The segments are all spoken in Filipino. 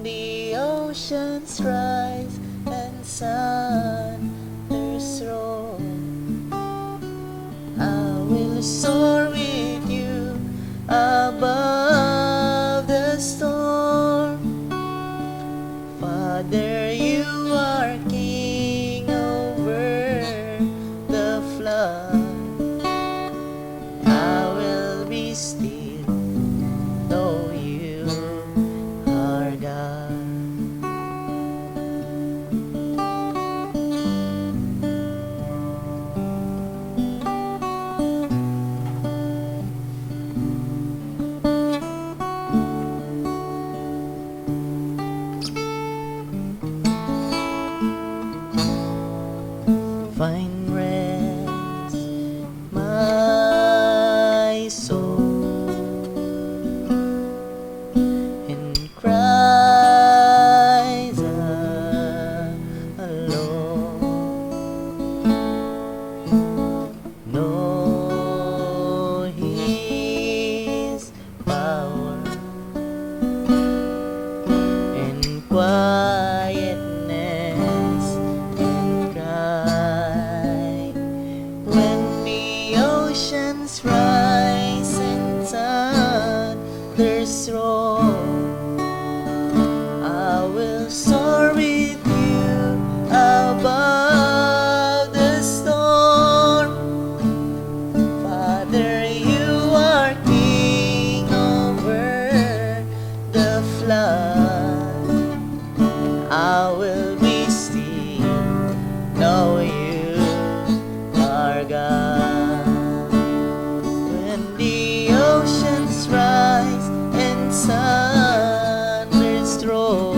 the oceans rise and thunders roll, I will soar with you above the storm. Father, you are king over the flood. I will be still, though you are God. Find rest, my soul, in Christ alone. Know His power in quietness and cry. When the oceans rise and thunders roll, I will soar with you above the storm. Father, you are king over the flood. I will be still, know you are God. When the oceans rise and thunders roll,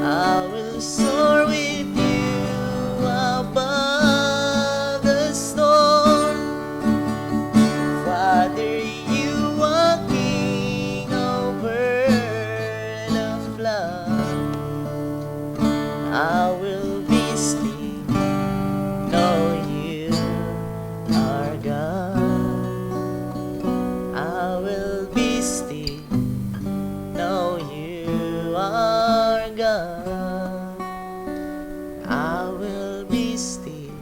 I will soar with you above the storm. Father, you are king over the flood. I will be still, know you are God. I will be still, know you are God. I will be still,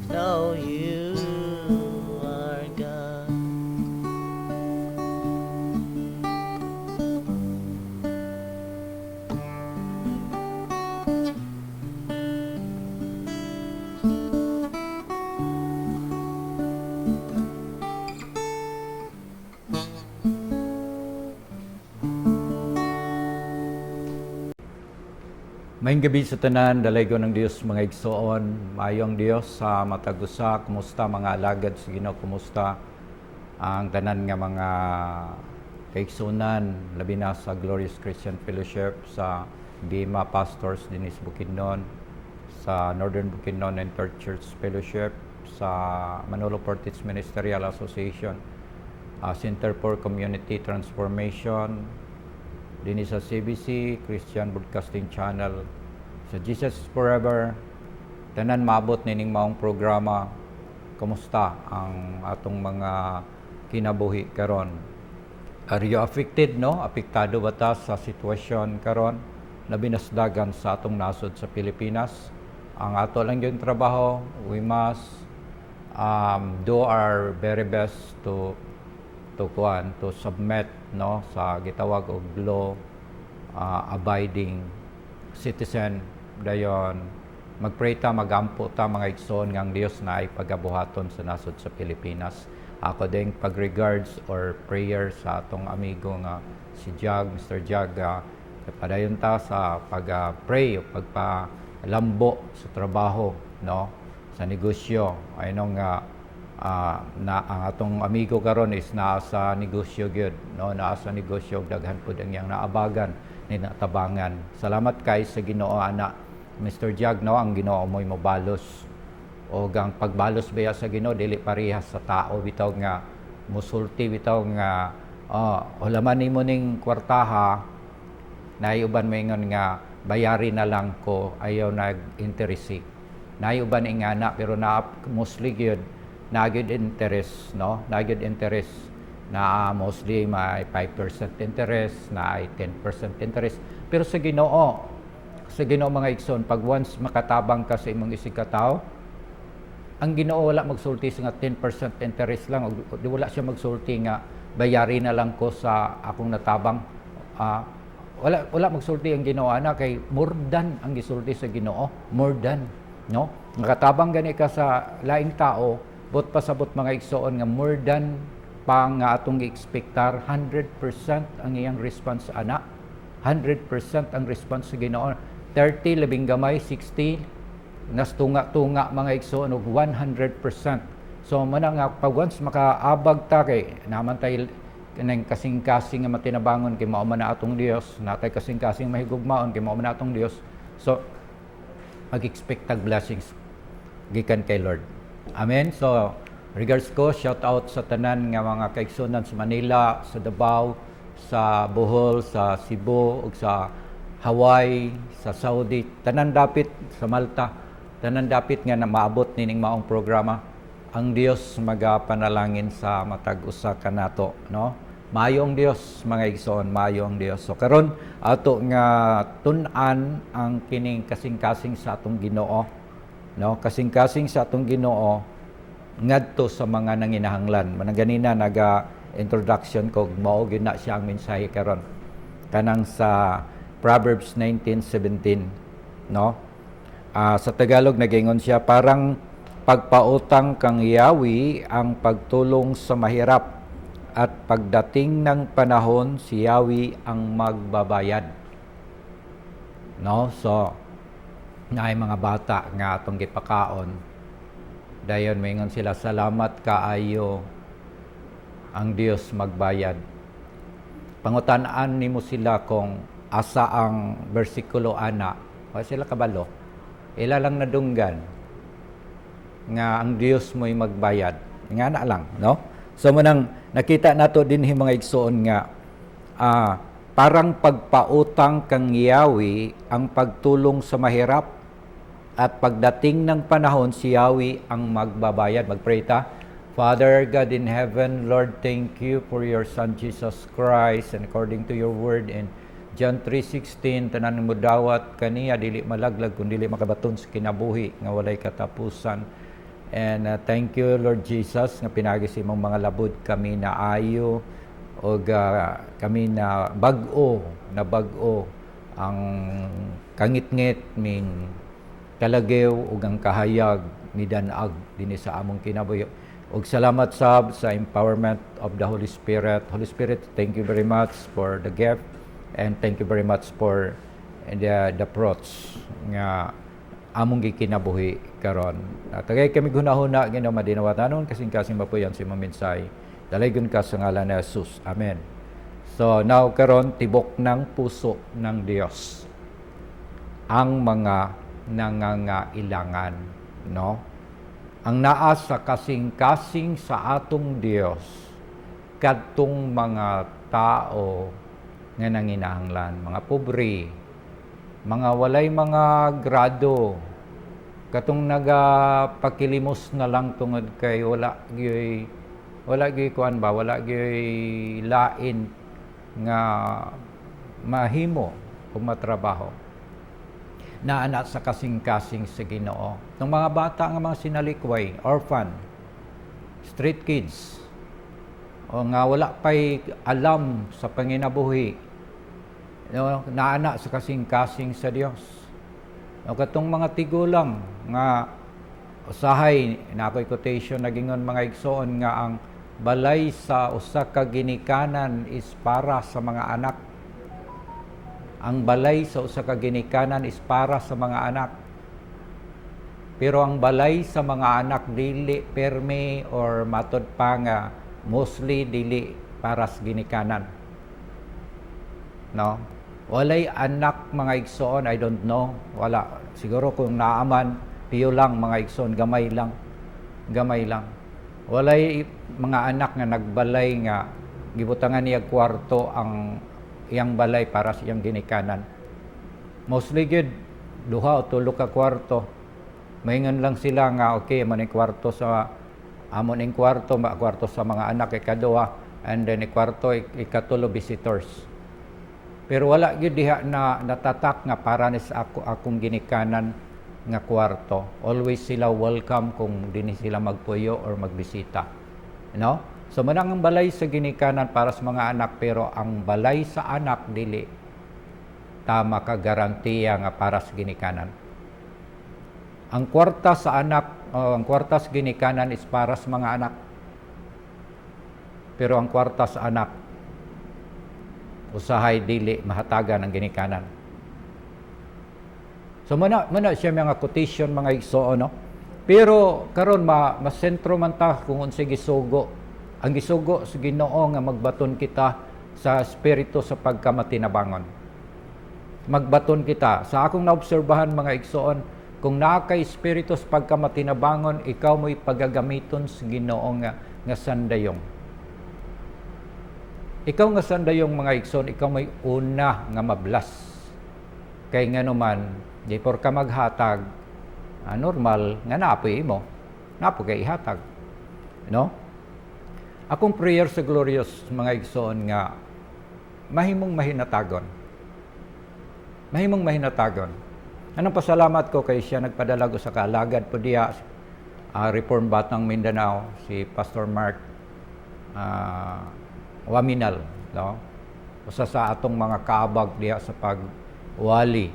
know you are God. Maayong gabi sa tanan, dalaygo ng Dios mga igsoon, maayong Dios sa matag usa. Kumusta mga alagad sa Ginoo? Kumusta ang tanan nga mga kaigsunan, labi na sa Glorious Christian Fellowship, sa Bima Pastors Dinis Bukidnon, sa Northern Bukidnon Interchurch Fellowship, sa Manolo Portage Ministerial Association, Center for Community Transformation, din sa CBC, Christian Broadcasting Channel, sa Jesus is Forever, tanan maabot nining maong programa. Kumusta ang atong mga kinabuhi karon? Are you affected, no? Apektado ba ta sa sitwasyon karon? Labi na sa dagan sa atong nasod sa Pilipinas. Ang ato lang yung trabaho, we must do our very best to submit, no, sa gitawag og law abiding citizen. Dayon magpray ta, magampo ta mga igsoon nga ang Dios na ay pagabuhaton sa nasod sa Pilipinas. Ako ding pag-regards or prayer sa atong amigo nga si Mr. Jag, padayon ta sa pag-pray o pagpalambo sa trabaho, no, sa negosyo. Aynong na ang atong amigo karon is naa sa negosyo gyud, no, naa sa negosyo, daghan pud ang iyang naabagan ni natabangan. Salamat kay sa Ginoo ana Mr. Jag, no, ang Ginoo mo'y mobalos, o ang pagbalos baya sa Ginoo dili parehas sa tao bitaw nga musulti bitaw nga hulaman nimo ning kwartaha, naiuban mo ingon nga bayari na lang ko, ayaw nag-interesi. Naiuban ingana pero na mostly gyud nagyud interest, no, nagyud interest na mostly may 5% interest, na ay 10% interest. Pero sa Ginoo mga igsoon, pag once makatabang ka sa imong isig ka tao, ang Ginoo wala magsulti sa nga 10% interest lang, o wala siya magsulti nga bayari na lang ko sa akong natabang. Wala magsulti ang Ginoo ana, kay more than ang gisulti sa Ginoo, more than, no? Nakatabang gani ka sa laing tao, but pasabot mga igsoon nga more than pa nga atong gi-expectar, 100% ang iyang response ana. 100% ang response sa Ginoo. 30 labing gamay, 60 nas tunga-tunga mga igsoon og 100%. So man nga pag once makaabag ta kay naman tay kanang kasing-kasing nga matinabangon kay mao man na atong Dios, natay kasing-kasing mahigugmaon kay mao man na atong Dios. So mag-expect tag blessings gikan kay Lord. Amen. So regards ko, shout out sa tanan nga mga kaigsunan sa Manila, sa Davao, sa Bohol, sa Cebu, ug sa Hawaii, sa Saudi, tanan dapit sa Malta, tanan dapit nga na maabot nining maong programa. Ang Dios magapanalangin sa matag usa kanato, no? Maayo ang Dios mga igsoon, maayo ang Dios. So karon ato nga tun-an ang kining kasing-kasing sa atong Ginoo, no? Kasing-kasing sa atong Ginoo ngadto sa mga nanginahanglan. Manang ganina naga-introduction ko, mao gyud na siya ang mensahe karon. Kanang sa Proverbs 19:17, no? Sa Tagalog nagingon siya, parang pagpautang kang Yahweh ang pagtulong sa mahirap, at pagdating ng panahon si Yahweh ang magbabayad. No? So, naay mga bata nga atong gipakaon, dayon moingon sila, salamat kaayo ang Dios magbayad. Pangutan-an nimo sila kung asa ang bersikulo ana, wa sila kabalo, ila lang nadunggan nga ang Dios mo'y magbayad, nga na lang, no? So manang nakita nato din mga igsoon nga parang pagpautang kang Yahweh ang pagtulong sa mahirap, at pagdating ng panahon si Yahweh ang magbabayad. Magpray ta. Father God in heaven, Lord, thank you for your Son Jesus Christ, and according to your word in John 3:16, tanan mo dawat kaniya dili malaglag kun dili makabaton sa kinabuhi nga walay katapusan. And thank you Lord Jesus nga pinagi sa imong mga labod kami na ayo, og kami na bag-o ang kangit-ngit ming kalagyo ug ang kahayag midanag dinhi sa among kinabuhi. Og salamat sa empowerment of the Holy Spirit. Holy Spirit, thank you very much for the gift. And thank you very much for the prots nga among gikinabuhi karon. Tagay kami gunahuna Ginoo madinawatanon kasing-kasing mapuyan si maminsay. Dalaygon ka sa ngalan ni Jesus. Amen. So now karon tibok ng puso ng Dios ang mga nangangailangan, no? Ang naa sa kasing-kasing sa atong Dios kadtong mga tao nga nanginahanglan, mga pobre, mga walay mga grado, katong nagapakilimos na lang tungod kay wala gyud kuan ba, wala gyud lain nga mahimo kung matrabaho. Naana sa kasing-kasing sa Ginoo. Ng mga bata nga mga sinalikway, orphan, street kids, o nga wala pa'y alam sa panginabuhi, no, naana sa kasing-kasing sa Dios. No, katong mga tigulang nga usahay na ako'y quotation nagingon mga igsoon nga ang balay sa usa ka ginikanan is para sa mga anak. Ang balay sa usa ka ginikanan is para sa mga anak. Pero ang balay sa mga anak dili permi or matod pa nga mostly dili para sa ginikanan. No? Walay anak mga igsoon, I don't know. Wala. Siguro kung naaman, piyo lang mga igsoon, gamay lang. Gamay lang. Walay mga anak nga nagbalay nga gibutangan niya kwarto ang iyang balay para sa iyang ginikanan. Mostly good, duha o tulo ka kwarto. Maingon lang sila nga okay, maning kwarto sa amon ing kwarto sa mga anak kay kaduha and then ikwarto ikatulo visitors. Pero wala gyud diha na natatak nga para ni sa akong ginikanan nga kwarto. Always sila welcome kung dinhi sila magpuyo or magbisita. So manang ang balay sa ginikanan para sa mga anak, pero ang balay sa anak dili tama ka garantiya nga para sa ginikanan. Ang kwarta sa anak, ang kwarta sa ginikanan is para sa mga anak. Pero ang kwarta sa anak, usahay dili mahatagan ang ginikanan. So muna siya mga quotation mga igsoon, no? Pero karon masentro man ta kung unsay gisugo. Ang gisugo sa Ginoo nga magbaton kita sa espiritu sa pagkamatinabangon. Magbaton kita. Sa akong naobserbahan mga igsoon, kung naa kay espiritu sa pagkamatinabangon, ikaw mo'y pagagamiton sa Ginoo nga sandayong. Ikaw nga sandayong mga igsoon, ikaw may una nga mablas. Kay nga naman, di por ka maghatag, normal nga naapoy mo, naapoy kay ihatag. No? Akong prayer sa glorious mga igsoon nga, mahimong mahinatagon. Mahimong mahinatagon. Anong pasalamat ko kay siya nagpadala ko sa kaalagad po diya, Reform Batang Mindanao, si Pastor Mark Waminal, no? Usa sa atong mga kaabag diha sa pagwali.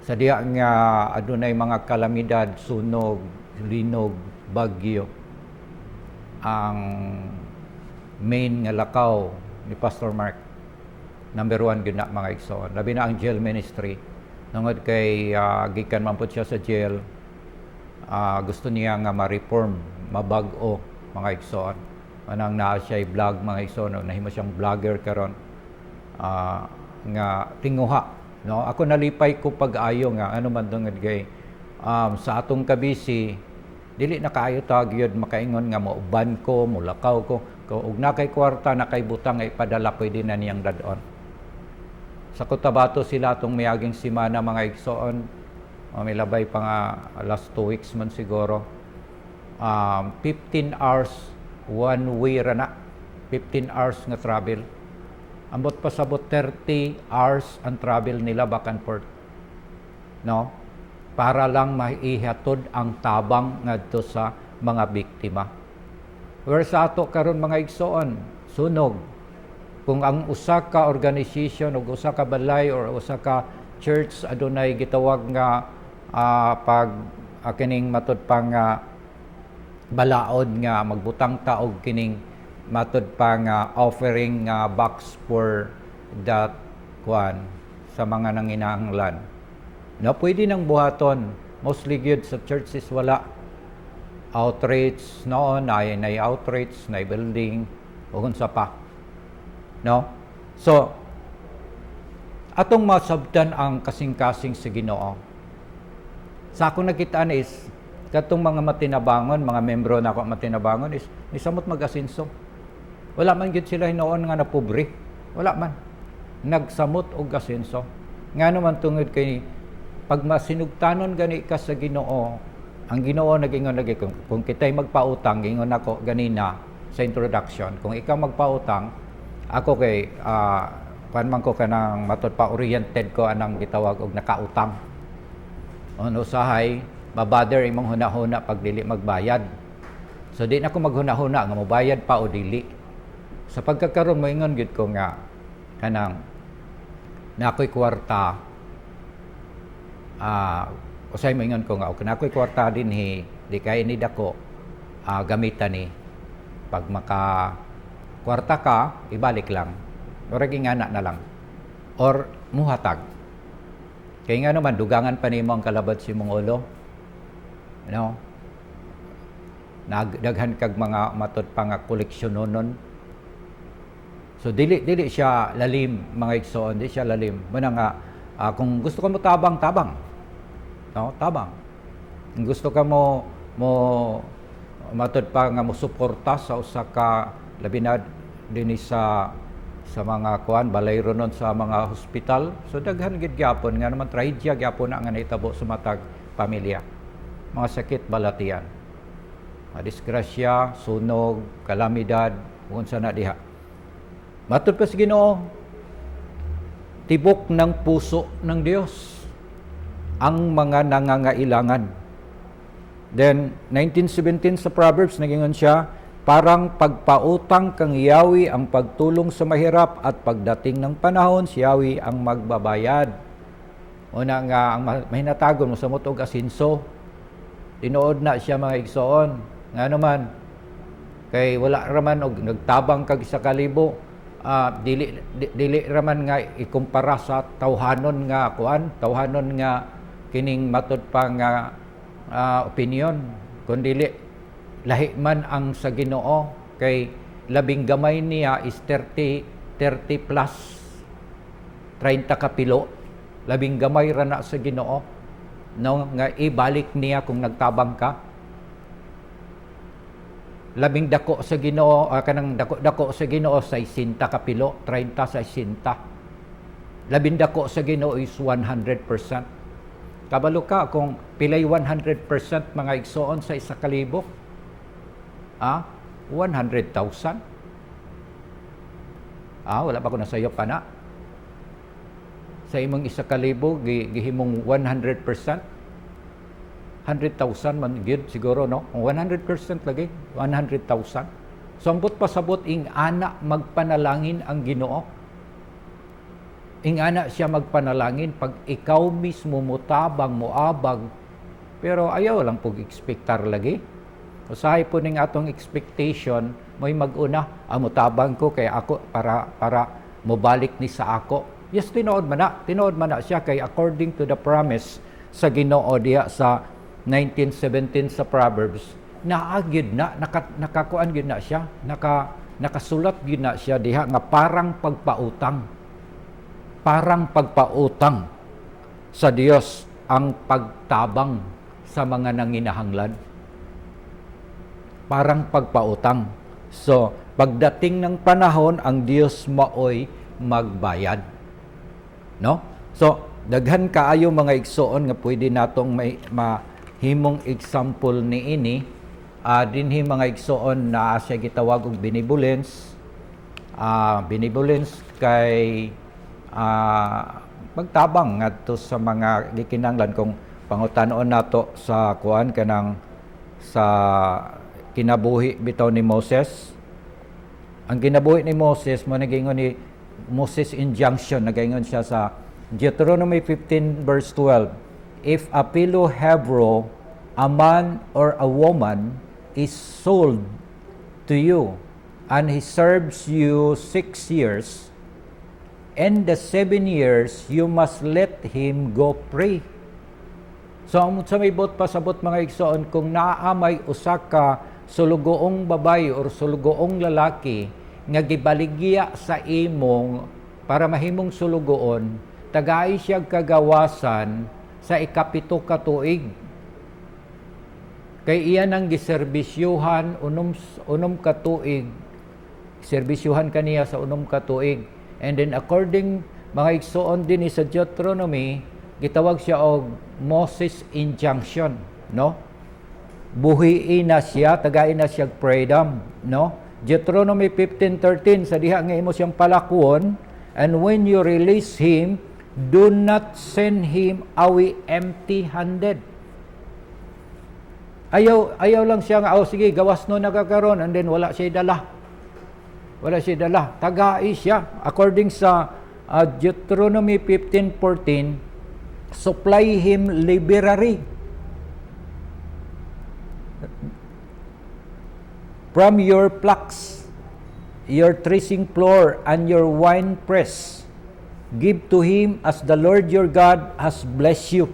Sa diha nga adunay mga kalamidad, sunog, linog, bagyo. Ang main nga lakaw ni Pastor Mark, number 1 gyud na mga igsoon. Labi na ang jail ministry. Tungod kay gikan man pud siya sa jail, gusto niya nga ma-reform, mabag-o mga igsoon. Manang naa siya vlog mga igsoon, nahimo siyang vlogger karon, nga tinguha, no? Ako nalipay ko pag-ayo nga ano man tungod kay sa atong kabisi dili na kaayo ta gyud makaingon nga mauban ko, mulakaw ko, ug na kay kwarta na kay butang ay padala pwede na niyang dadon. Sa Cotabato sila atong miaging semana mga igsoon, may labay pa nga last 2 weeks man siguro, 15 hours one way ra na, 15 hours nga travel. Ambot pa sabot 30 hours ang travel nila back and forth, no? Para lang maihatod ang tabang ngadto sa mga biktima. Where sa ato karon mga igsoon, sunog. Kung ang usa ka organization o usa ka balay or usa ka church adunay gitawag nga kining matud pang balaod nga magbutang ta og kining matud pa nga offering nga box for that sa mga nanginahanglan. No, pwede nang buhaton. Mostly gyud sa churches wala outreach noon, ay outreach, na building o unsa pa. No? So atong masabtan ang kasing-kasing sa Ginoo. Sa akong nakitaan is katong mga matinabangon, mga membro na ako matinabangon is nisamot mag-asinso. Wala man gyud sila hinoon nga napobre. Wala man. Nagsamot og asinso. Ngano man tungod kay pag masinugtanon gani ka sa Ginoo, ang Ginoo nagingon lagi kung kitay magpautang, gingon ako ganina sa introduction, kung ikaw magpautang, ako kay kuan man ko kanang matud pa oriented ko anang gitawag og nakautang. Ano sahay mabother imong hunahuna pag dili magbayad. So di na ko maghunahuna nga mobayad pa o dili. Sa pagkakaroon moingon gyud ko nga kanang nakoy kwarta, usay moingon ko nga og nakoy kwarta dinhi di kay ni dako gamitan ni pag maka kwarta ka ibalik lang or gingana na lang or muhatag. Kay nga naman dugangan pa nimo ang kalabad si mong ulo. No? Nagdaghan kag mga matud pa nga koleksyononon. So dili siya lalim mga igsoon, di siya lalim. Muna nga kung gusto ka mo tabang. No, tabang. Kung gusto ka mo matud pa nga mo suporta sa usa ka labi na dinhi sa mga kuan balayro nun sa mga hospital. So daghan gid gyapon nga naman trahedya gyapon nga nahitabo sa matag pamilya. Mga sakit balatian, disgrasya, sunog, kalamidad, kung sana diha. Matod pa sa Ginoo, tibok ng puso ng Dios ang mga nangangailangan. Then 19:17 sa Proverbs nagingon siya, parang pagpautang kang Yahweh ang pagtulong sa mahirap at pagdating ng panahon si Yahweh ang magbabayad. Una nga ang mahinatagon mo sa mutog asinso. Tinuod na siya mga igsoon. Nga naman kay wala raman og nagtabang kag 1,000. Dili raman nga ikumpara sa tawhanon nga kuan, tawhanon nga kining matud pa nga opinion, kundi lahi man ang sa Ginoo kay labing gamay niya is 30 plus 30 kapilo. Labing gamay ra na sa Ginoo no nga ibalik niya kung nagtabang ka. Labing dako sa Ginoo kanang dako sa Ginoo sa 60 kapilo, 30 sa 60. Labing dako sa Ginoo is 100%. Kabalo ka kung pilay 100% mga igsoon sa 1,000. 100,000. Wala pa ko nasayop pa na. Sa imong 1,000 gihimong 100%. 100,000 man gyud siguro no. 100% lagi 100,000. Sambot pasabot ing ana magpanalangin ang Ginoo. Ing ana siya magpanalangin pag ikaw mismo mutabang moabag pero ayaw lang pug expectar lagi. Usahay po ning atong expectation mo'y mag-una mutabang ko kay ako para mobalik ni sa ako. Yes, tinuod man na siya kay according to the promise sa Ginoo diha sa 19:17 sa Proverbs, nakakuan gyud na siya, nakasulat gyud na siya diha nga parang pagpautang sa Dios ang pagtabang sa mga nanginahanglan. Parang pagpautang. So, pagdating ng panahon, ang Dios maoy magbayad. No? So, daghan kaayo mga igsoon nga pwede natong mahimong example niini. Dinhi mga igsoon na siya gitawag og benevolence. Benevolence kay magtabang ngadto sa mga gikinahanglan kung pangutan-on nato sa kuan kanang sa kinabuhi bitaw ni Moses. Ang kinabuhi ni Moses mo nagingon ni Moses injunction, nagaingon siya sa Deuteronomy 15 verse 12. If a pillow hebro, a man or a woman is sold to you and he serves you 6 years, and the 7 years you must let him go free. So sa may bot pasabot mga igsoon, kung naamay usa ka sulugoong babae or sulugoong lalaki nga gibaligya sa imong para mahimong sulugoon, tagay siya kagawasan sa ikapito ka tuig. Kay iyan ang giserbisyuhan unom ka tuig. Serbisyuhan kaniya sa unom ka tuig. And then according mga igsoon din sa Deuteronomy, gitawag siya og Moses injunction, no? Buhiin na siya, tagay na siya freedom, no? Deuteronomy 15:13 sa diha nga imo siyang palakuon, and when you release him, do not send him away empty-handed. Ayaw lang siya nga sige gawas no nagakaron and then wala siya dala. Tagai siya according sa Deuteronomy 15:14, supply him liberally from your plucks, your threshing floor, and your wine press. Give to him as the Lord your God has blessed you.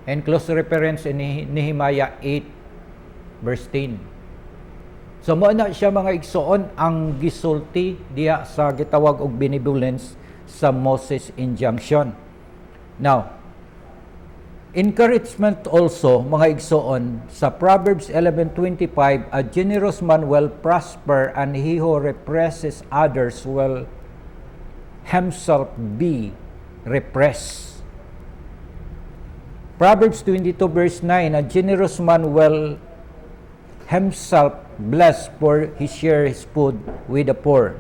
And close reference in Nehemiah 8 verse 10. So mo na siya mga igsoon ang gisulti diya sa gitawag og benevolence sa Moses injunction. Now, encouragement also mga igsoon sa Proverbs 11:25, a generous man will prosper and he who represses others will himself be repressed. Proverbs 22 verse 9, a generous man will himself blessed, for he share his food with the poor.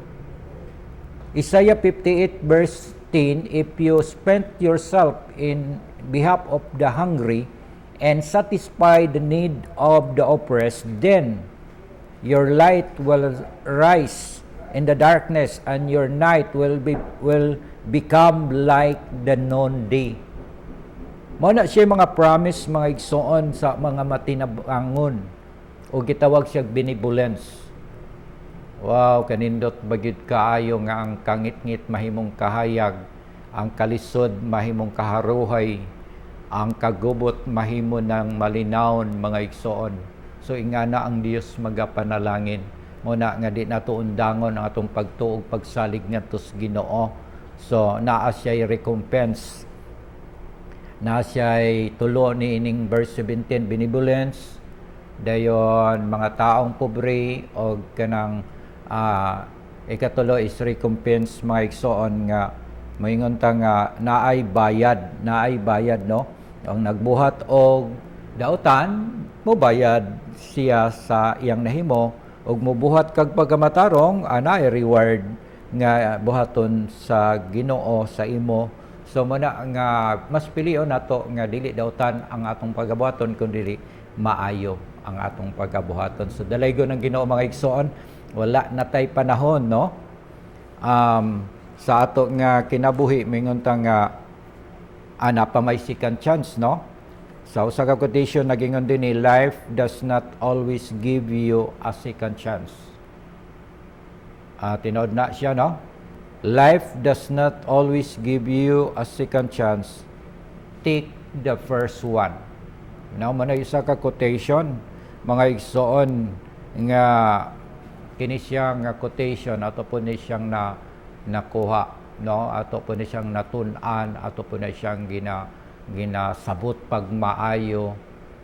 Isaiah 58 verse 10, if you spend yourself in behalf of the hungry and satisfy the need of the oppressed, then your light will rise in the darkness, and your night will become like the noonday. Mao na siya mga promise, mga igsoon sa mga matinabangon, o gitawag siya benevolence. Wow, kanindot bagid kaayo nga ang kangit-ngit mahimong kahayag, ang kalisod mahimong kaharuhay, ang kagubot mahimo ng malinawon, mga igsoon. So ingana ang Dios magapanalangin mo na nga di nato undangon ang atong pagtuog pagsalig ngadto sa Ginoo. So naa siya recompense, naa siya tulo ni ining verse 17, benevolence, dayon mga taong pobre, o kanang ikatulo is recompense, mga igsoon, nga moingon ta nga naay bayad, no? Ang nagbuhat og dautan mo bayad siya sa iyang nahimo, og mobuhat kag pagkamatarong naay reward nga buhaton sa Ginoo sa imo. So muna nga mas pilion nato nga dili dautan ang atong pagabuhaton, kundi maayo ang atong pagabuhaton. So dalaygo ng Ginoo, mga igsoon, wala na tay panahon, no? Sa ato nga kinabuhi, mingon ta nga ana pa may second chance, no? Sa usa ka quotation nagingon din ni, life does not always give you a second chance. Tinood na siya, no? Life does not always give you a second chance. Take the first one. Now, man isa ka quotation, mga igsoon, nga kini siya nga quotation ato po ni siyang nakuha, no? Ato po ni siyang natun-an, ato po ni siyang ginasabot pag maayo,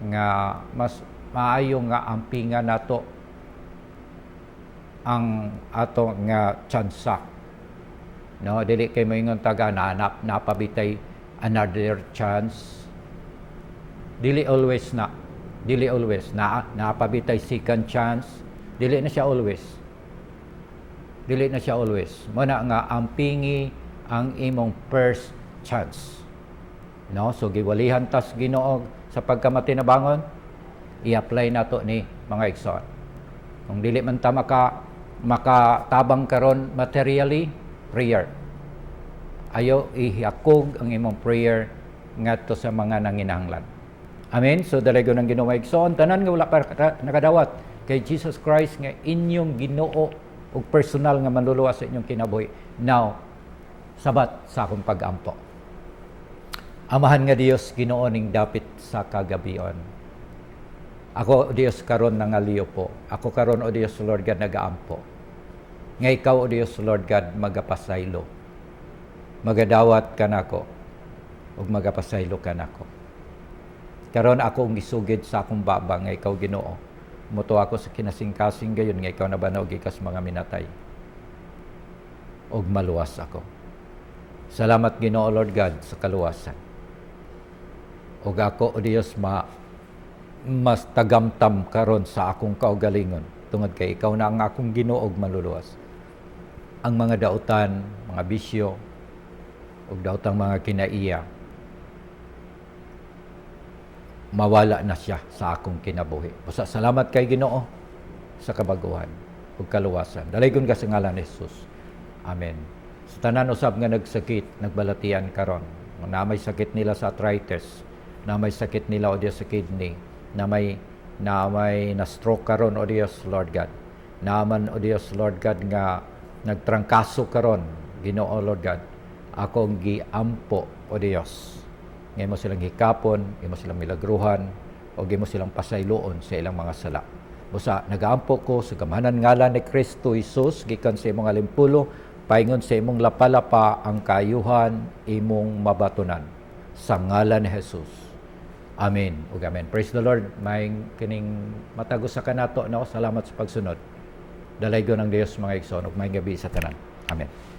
nga mas maayo nga ampingan nato ang ato nga tsansa, no? Dili kay moingon taga napabitay another chance. Dili always napabitay second chance. Dili na siya always. Muna nga ampingi ang imong first chance, no? So giwalihan tas Ginoo sa pagkamatinabangon, i-apply nato ni, mga igsoon. Kung dili man ta makatabang karon materially, prayer. Ayo ihakog ang imong prayer ngadto sa mga nanginahanglan. Amen. So dalaygo ng Ginoo, mga igsoon, tanan nga wala pa nakadawat kay Jesus Christ nga inyong Ginoo ug personal nga manluluwas sa inyong kinabuhi, now sabat sa akong pag-ampo. Amahan nga Dios, Ginoo ning dapit sa kagabion. Ako, Dios, karon nangaliyo po. Ako karon, o Dios, Lord God, nagaampo. Nga ikaw, o Dios, Lord God, magapasaylo. Magadawat ka nako ug magapasaylo ka nako. Karon ako ang isugid sa akong baba nga ikaw, Ginoo. Muto ako sa kinasing-kasing gayon nga ikaw nabanog ikas mga minatay. Og maluwas ako. Salamat, Ginoo, Lord God, sa kaluwasan. Og ako, o Dios, mas tagamtam karon sa akong kaugalingon tungod kay ikaw na ang akong Ginoo og maluluwas. Ang mga dautan, mga bisyo, og daotang mga kinaiya, mawala na siya sa akong kinabuhi. Basta salamat kay Ginoo sa kabaguhan ug kaluwasan. Dalaygon ka sa ngalan ni Jesus. Amen. Sa tanan usab nga nagsakit, nagbalatian karon, na may sakit nila sa arthritis, na may sakit nila o Dios sa kidney, na may na-stroke karon, o Dios, Lord God. Naman, o Dios, Lord God, nga nagtrangkaso karon, Ginoo, Lord God. Akong giampo, o Dios. Ngayon mo silang hikapon, ngayon mo silang milagruhan, o ngayon mo silang pasayloon sa ilang mga sala. Busa, nagaampo ko sa gamahanan ngalan ni Kristo Jesus, gikan sa imong alimpulo, paingon sa imong lapalapa ang kayuhan, imong mabatunan. Sa ngalan ni Jesus. Amen. Ug amen. Praise the Lord. May kining matagos sa kanato, no? Salamat sa pagsunod. Dalaygo ng Dios, mga igsoon, ug may gabi sa tanan. Amen.